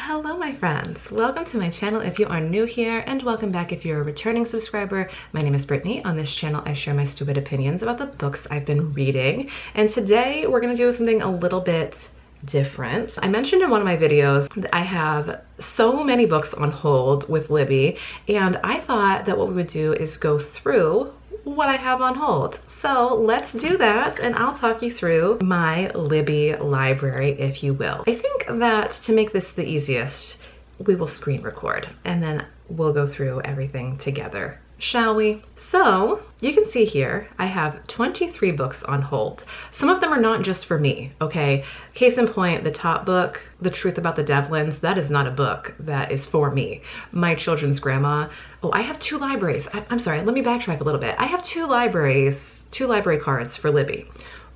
Hello my friends, welcome to my channel if you are new here, and welcome back if you're a returning subscriber. My name is Brittany. On this channel I share my stupid opinions about the books I've been reading, and today we're gonna do something a little bit different. I mentioned in one of my videos that I have so many books on hold with Libby, and I thought that what we would do is go through what I have on hold. So let's do that, and I'll talk you through my Libby library, if you will. I think that to make this the easiest, we will screen record and then we'll go through everything together. Shall we? So you can see here I have 23 books on hold. Some of them are not just for me, okay? Case in point, the top book, The Truth About the Devlins, that is not a book that is for me. My Children's Grandma. Oh, I have two libraries. I'm sorry, let me backtrack a little bit. I have two library cards for Libby.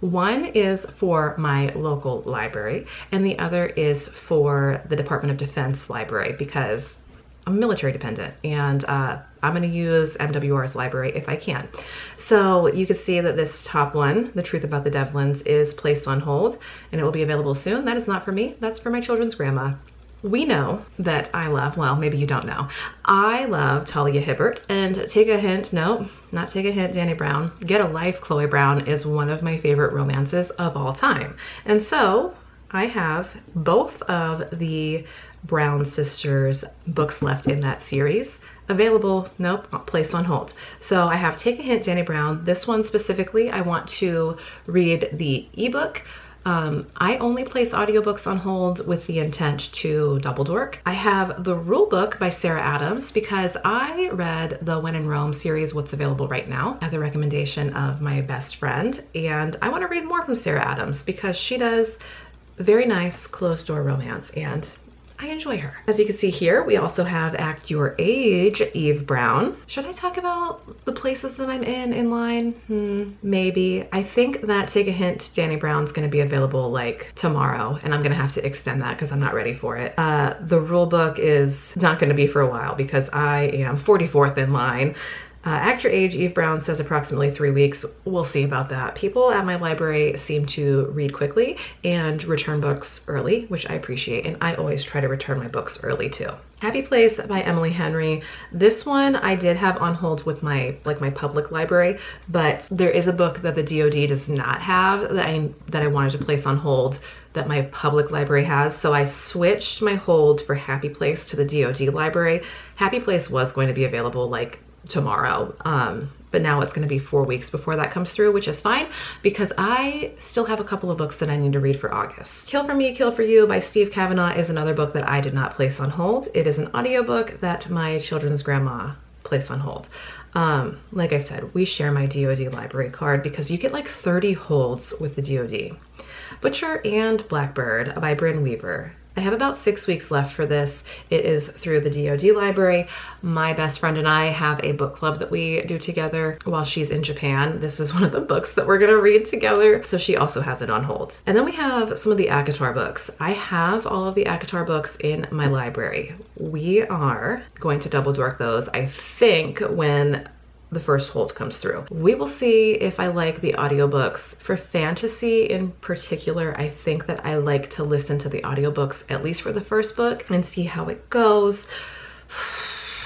One is for my local library and the other is for the Department of Defense library because I'm military dependent, and I'm going to use MWR's library if I can. So you can see that this top one, The Truth About the Devlins, is placed on hold and it will be available soon. That is not for me, that's for my Children's Grandma. We know that I love, well, maybe you don't know, I love Talia Hibbert, and take a hint, no, not take a hint, Dani Brown, Get a Life, Chloe Brown is one of my favorite romances of all time. And so I have both of the Brown sisters books left in that series available, nope, placed on hold. So I have Take a Hint, Dani Brown. This one specifically, I want to read the ebook. I only place audiobooks on hold with the intent to double dork. I have the rule book by Sarah Adams because I read the When in Rome series, what's available right now, at the recommendation of my best friend. And I want to read more from Sarah Adams because she does very nice closed door romance and I enjoy her. As you can see here, we also have Act Your Age, Eve Brown. Should I talk about the places that I'm in line? Maybe. I think that Take a Hint, Dani Brown's gonna be available like tomorrow, and I'm gonna have to extend that because I'm not ready for it. The rule book is not gonna be for a while because I am 44th in line. Act Your Age, Eve Brown says approximately 3 weeks. We'll see about that. People at my library seem to read quickly and return books early, which I appreciate, and I always try to return my books early too. Happy Place by Emily Henry. This one I did have on hold with my public library, but there is a book that the DoD does not have that I wanted to place on hold that my public library has, so I switched my hold for Happy Place to the DoD library. Happy Place was going to be available like tomorrow, but now it's going to be 4 weeks before that comes through, which is fine because I still have a couple of books that I need to read for August. Kill for Me, Kill for You by Steve Kavanaugh is another book that I did not place on hold. It is an audiobook that my Children's Grandma placed on hold. Like I said, we share my DoD library card because you get like 30 holds with the DoD. Butcher and Blackbird by Bryn Weaver. I have about 6 weeks left for this. It is through the DoD library. My best friend and I have a book club that we do together while she's in Japan. This is one of the books that we're gonna read together, so she also has it on hold. And then we have some of the ACOTAR books. I have all of the ACOTAR books in my library. We are going to double dork those, I think, when the first hold comes through. We will see if I like the audiobooks. For fantasy in particular, I think that I like to listen to the audiobooks at least for the first book and see how it goes.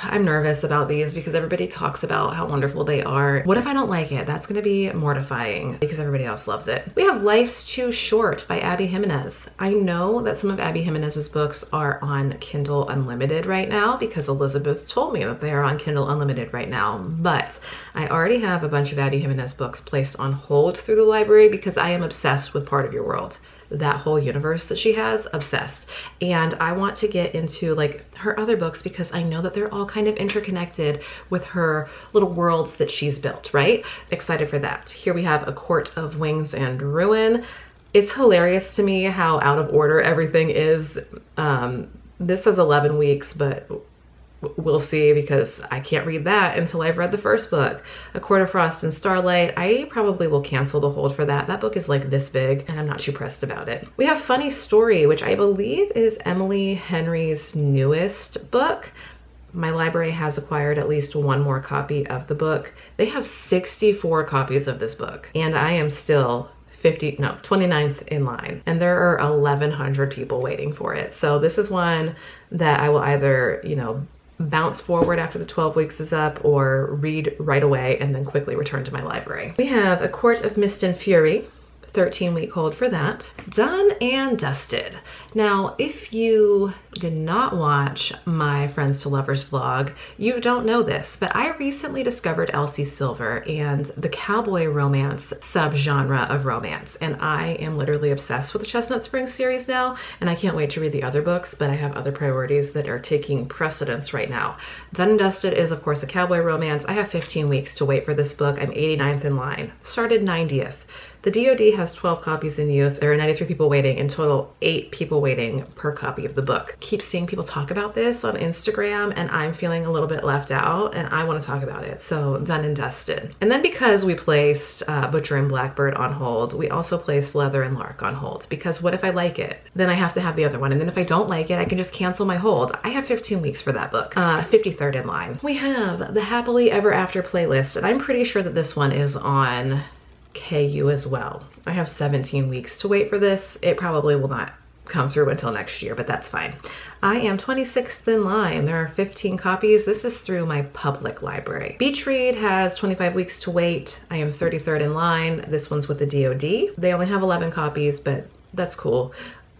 I'm nervous about these because everybody talks about how wonderful they are. What if I don't like it? That's gonna be mortifying because everybody else loves it. We have Life's Too Short by Abby Jimenez. I know that some of Abby Jimenez's books are on Kindle Unlimited right now because Elizabeth told me that they are on Kindle Unlimited right now, but I already have a bunch of Abby Jimenez books placed on hold through the library because I am obsessed with Part of Your World. That whole universe that she has, obsessed. And I want to get into like her other books because I know that they're all kind of interconnected with her little worlds that she's built, right? Excited for that. Here we have A Court of Wings and Ruin. It's hilarious to me how out of order everything is. This says 11 weeks, but we'll see because I can't read that until I've read the first book. A Court of Frost and Starlight. I probably will cancel the hold for that. That book is like this big and I'm not too pressed about it. We have Funny Story, which I believe is Emily Henry's newest book. My library has acquired at least one more copy of the book. They have 64 copies of this book and I am still 29th in line, and there are 1,100 people waiting for it. So this is one that I will either, you know, bounce forward after the 12 weeks is up or read right away and then quickly return to my library. We have A Court of Mist and Fury, 13-week hold for that. Done and dusted. Now, if you did not watch my Friends to Lovers vlog, you don't know this, but I recently discovered Elsie Silver and the cowboy romance subgenre of romance, and I am literally obsessed with the Chestnut Springs series now, and I can't wait to read the other books, but I have other priorities that are taking precedence right now. Done and Dusted is, of course, a cowboy romance. I have 15 weeks to wait for this book. I'm 89th in line. Started 90th. The DoD has 12 copies in use. There are 93 people waiting, in total 8 people waiting per copy of the book. Keep seeing people talk about this on Instagram, and I'm feeling a little bit left out, and I want to talk about it. So Done and Dusted. And then because we placed Butcher and Blackbird on hold, we also placed Leather and Lark on hold, because what if I like it? Then I have to have the other one, and then if I don't like it, I can just cancel my hold. I have 15 weeks for that book. 53rd in line. We have the Happily Ever After playlist, and I'm pretty sure that this one is on KU as well. I have 17 weeks to wait for this. It probably will not come through until next year, but that's fine. I am 26th in line. There are 15 copies. This is through my public library. Beach Read has 25 weeks to wait. I am 33rd in line. This one's with the DoD. They only have 11 copies, but that's cool.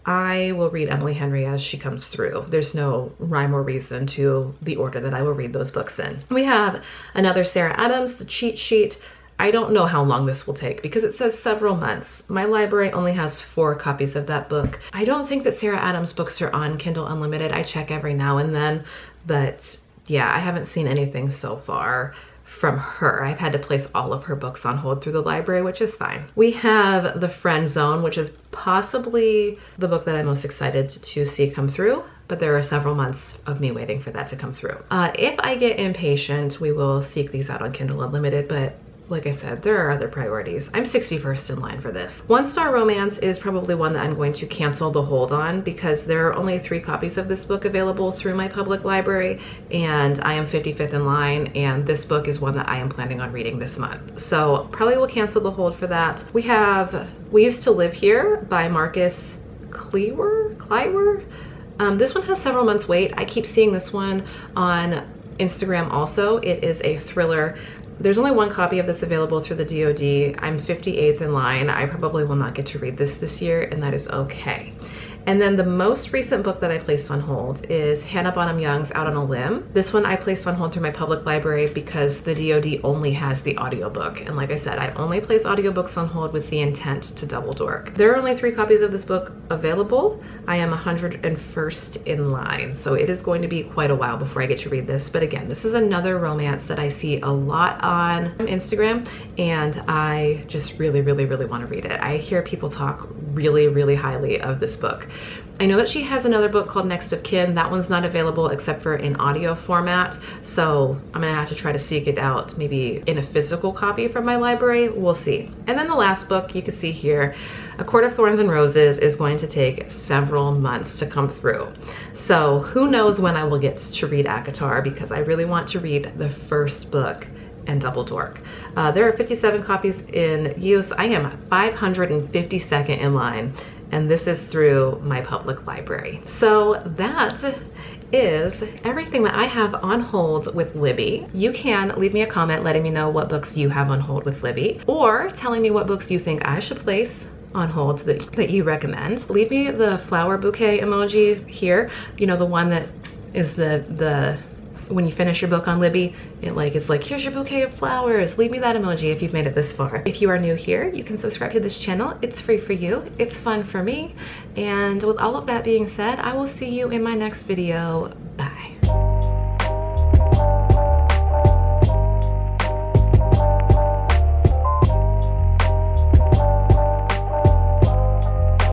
I will read Emily Henry as she comes through. There's no rhyme or reason to the order that I will read those books in. We have another Sarah Adams, The Cheat Sheet. I don't know how long this will take because it says several months. My library only has 4 copies of that book. I don't think that Sarah Adams books are on Kindle Unlimited. I check every now and then, but yeah, I haven't seen anything so far from her. I've had to place all of her books on hold through the library, which is fine. We have The Friend Zone, which is possibly the book that I'm most excited to see come through, but there are several months of me waiting for that to come through. If I get impatient, we will seek these out on Kindle Unlimited, but like I said, there are other priorities. I'm 61st in line for this. One Star Romance is probably one that I'm going to cancel the hold on because there are only 3 copies of this book available through my public library, and I am 55th in line, and this book is one that I am planning on reading this month. So probably will cancel the hold for that. We have We Used to Live Here by Marcus Kleiwer. This one has several months wait. I keep seeing this one on Instagram also. It is a thriller. There's only 1 copy of this available through the DoD. I'm 58th in line. I probably will not get to read this year, and that is okay. And then the most recent book that I placed on hold is Hannah Bonham Young's Out on a Limb. This one I placed on hold through my public library because the DoD only has the audiobook. And like I said, I only place audiobooks on hold with the intent to double dork. There are only 3 copies of this book available. I am 101st in line, so it is going to be quite a while before I get to read this. But again, this is another romance that I see a lot on Instagram, and I just really want to read it. I hear people talk really highly of this book. I know that she has another book called Next of Kin. That one's not available except for in audio format, so I'm gonna have to try to seek it out maybe in a physical copy from my library. We'll see. And then the last book you can see here, A Court of Thorns and Roses, is going to take several months to come through. So who knows when I will get to read ACOTAR, because I really want to read the first book and double dork. There are 57 copies in use. I am 552nd in line, and this is through my public library. So that is everything that I have on hold with Libby. You can leave me a comment letting me know what books you have on hold with Libby, or telling me what books you think I should place on hold that you recommend. Leave me the flower bouquet emoji here. You know, the one that is the when you finish your book on Libby, it's like, here's your bouquet of flowers. Leave me that emoji if you've made it this far. If you are new here, you can subscribe to this channel. It's free for you. It's fun for me. And with all of that being said, I will see you in my next video.